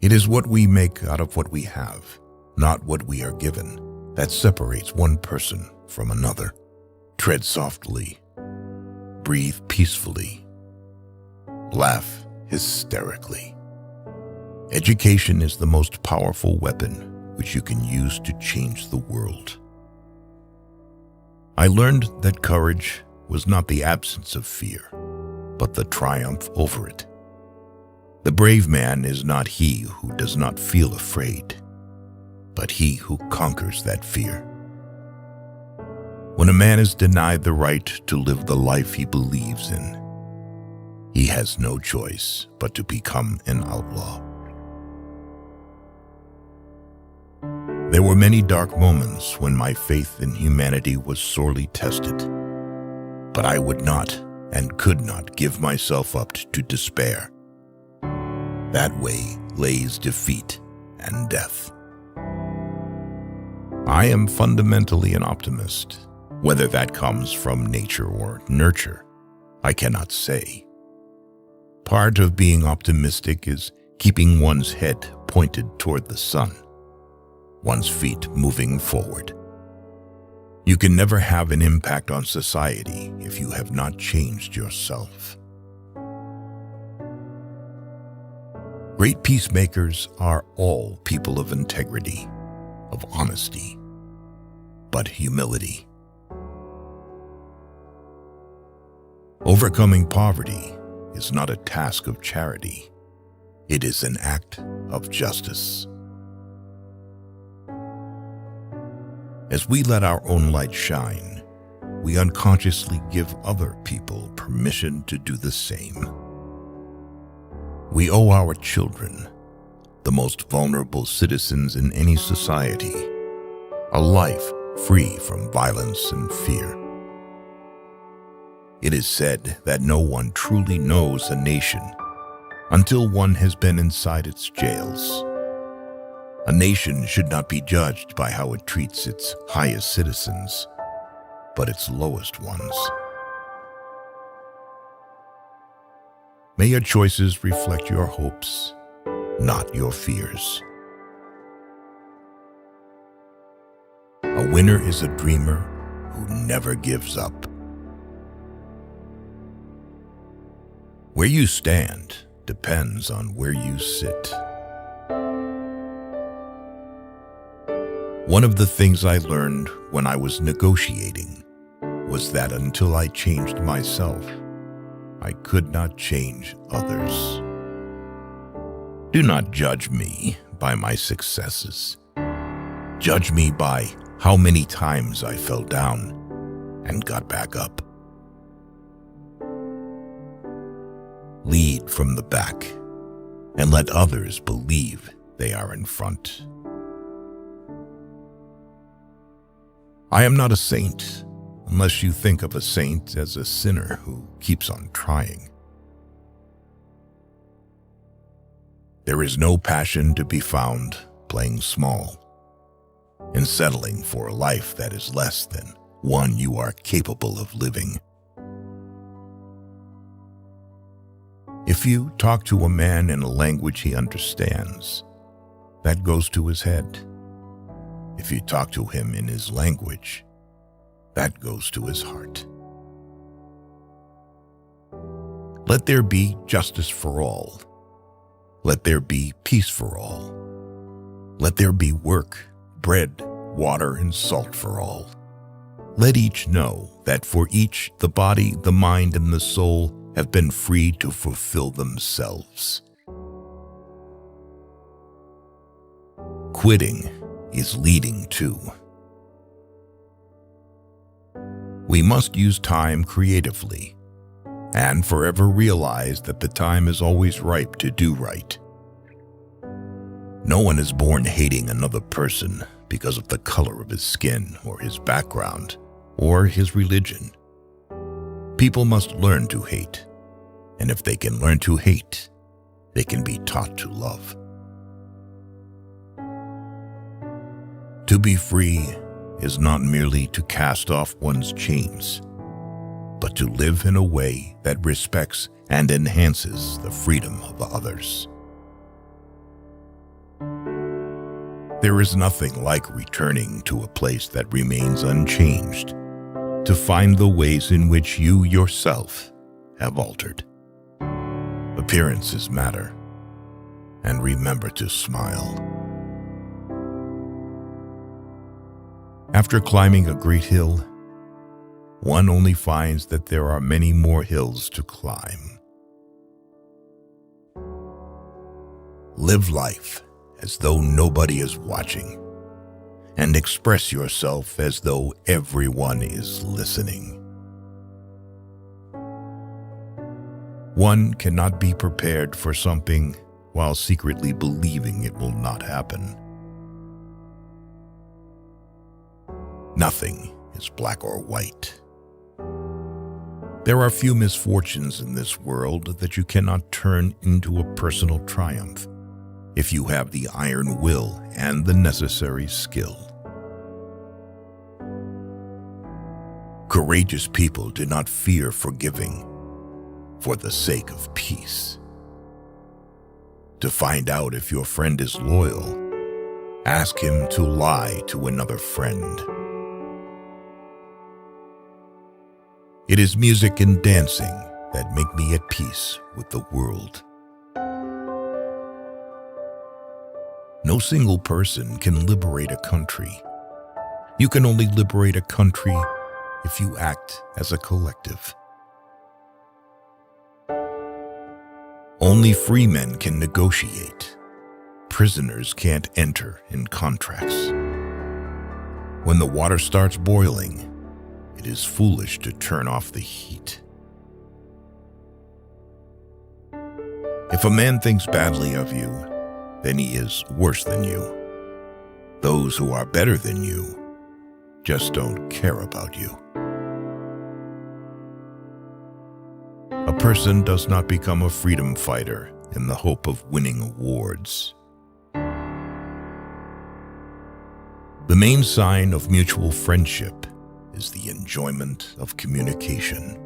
It is what we make out of what we have, not what we are given, that separates one person from another. Tread softly. Breathe peacefully. Laugh hysterically. Education is the most powerful weapon which you can use to change the world. I learned that courage was not the absence of fear, but the triumph over it. The brave man is not he who does not feel afraid, but he who conquers that fear. When a man is denied the right to live the life he believes in, he has no choice but to become an outlaw. There were many dark moments when my faith in humanity was sorely tested, but I would not and could not give myself up to despair. That way lays defeat and death. I am fundamentally an optimist. Whether that comes from nature or nurture, I cannot say. Part of being optimistic is keeping one's head pointed toward the sun, one's feet moving forward. You can never have an impact on society if you have not changed yourself. Great peacemakers are all people of integrity, of honesty, but humility. Overcoming poverty is not a task of charity. It is an act of justice. As we let our own light shine, we unconsciously give other people permission to do the same. We owe our children, the most vulnerable citizens in any society, a life free from violence and fear. It is said that no one truly knows a nation until one has been inside its jails. A nation should not be judged by how it treats its highest citizens, but its lowest ones. May your choices reflect your hopes, not your fears. A winner is a dreamer who never gives up. Where you stand depends on where you sit. One of the things I learned when I was negotiating was that until I changed myself, I could not change others. Do not judge me by my successes. Judge me by how many times I fell down and got back up. Lead from the back and let others believe they are in front. I am not a saint unless you think of a saint as a sinner who keeps on trying. There is no passion to be found playing small and settling for a life that is less than one you are capable of living. If you talk to a man in a language he understands, that goes to his head. If you talk to him in his language, that goes to his heart. Let there be justice for all. Let there be peace for all. Let there be work, bread, water, and salt for all. Let each know that for each the body, the mind, and the soul have been free to fulfill themselves. Quitting is leading too. We must use time creatively and forever realize that the time is always ripe to do right. No one is born hating another person because of the color of his skin or his background or his religion. People must learn to hate, and if they can learn to hate, they can be taught to love. To be free is not merely to cast off one's chains, but to live in a way that respects and enhances the freedom of others. There is nothing like returning to a place that remains unchanged to find the ways in which you yourself have altered. Appearances matter, and remember to smile. After climbing a great hill, one only finds that there are many more hills to climb. Live life as though nobody is watching, and express yourself as though everyone is listening. One cannot be prepared for something while secretly believing it will not happen. Nothing is black or white. There are few misfortunes in this world that you cannot turn into a personal triumph if you have the iron will and the necessary skill. Courageous people do not fear forgiving for the sake of peace. To find out if your friend is loyal, ask him to lie to another friend. It is music and dancing that make me at peace with the world. No single person can liberate a country. You can only liberate a country if you act as a collective. Only free men can negotiate. Prisoners can't enter in contracts. When the water starts boiling, it is foolish to turn off the heat. If a man thinks badly of you, then he is worse than you. Those who are better than you just don't care about you. A person does not become a freedom fighter in the hope of winning awards. The main sign of mutual friendship is the enjoyment of communication.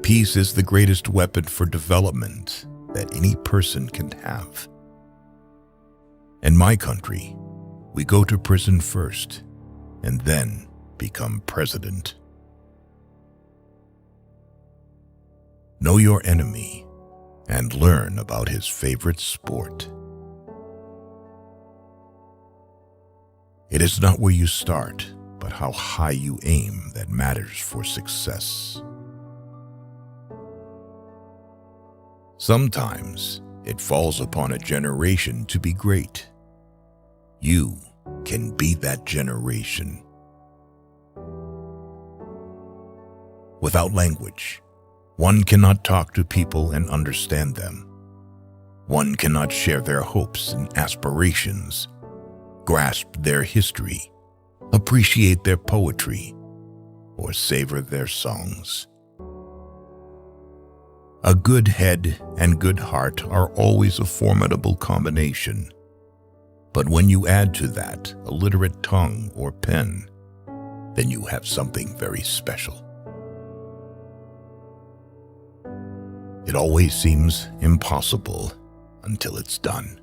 Peace is the greatest weapon for development that any person can have. In my country, we go to prison first and then become president. Know your enemy and learn about his favorite sport. It is not where you start, but how high you aim that matters for success. Sometimes it falls upon a generation to be great. You can be that generation. Without language, one cannot talk to people and understand them. One cannot share their hopes and aspirations, grasp their history, appreciate their poetry, or savor their songs. A good head and good heart are always a formidable combination. But when you add to that a literate tongue or pen, then you have something very special. It always seems impossible until it's done.